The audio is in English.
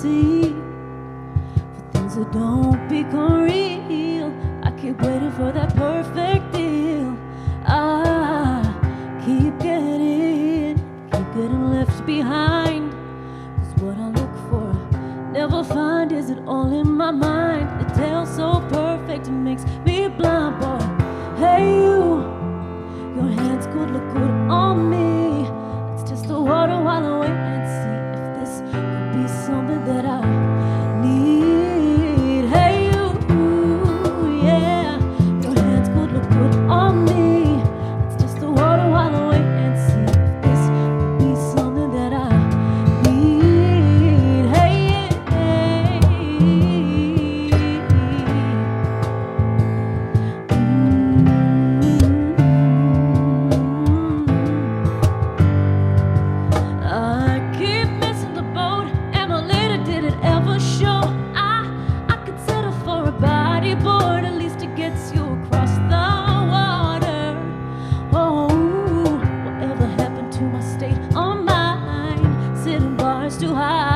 see for things that don't become real. I keep waiting for that perfect deal. I keep getting left behind. 'Cause what I look for, never find. Is it all in my mind? The tale's so perfect, it makes me blind, boy. Hey you, your hands could look good on me. Let's test the water while I wait and see if this could be something that I need. Hey you, yeah, your hands could look good on me. Let's test the water while I wait and see if this could be something that I need. Hey, I keep missing the boat. Am I late or did it ever show? I could settle for a bodyboard. At least it gets you across the water. Oh, whatever happened to my state of mind? Sitting bars too high.